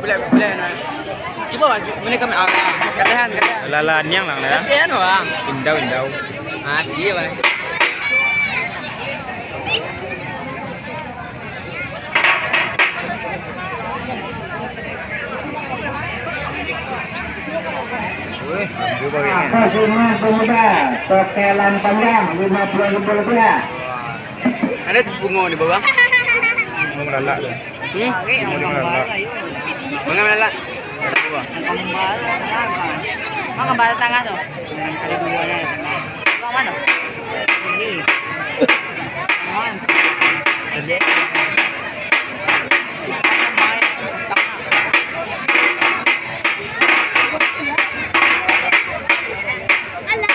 Bila coba mana kami katahan. Lalaan yang lang na. Katahan bang. Indaw. Ah, iya bang. Lima pemuda, tokelan panjang 50.000 rupiah. Ada bunga di bawah. Mau melala tu. Mau melala. Bunga mana lah? Ang kambal tanga to. Ada dua na. Bang mana? Ini. Man. Jadi. Ada.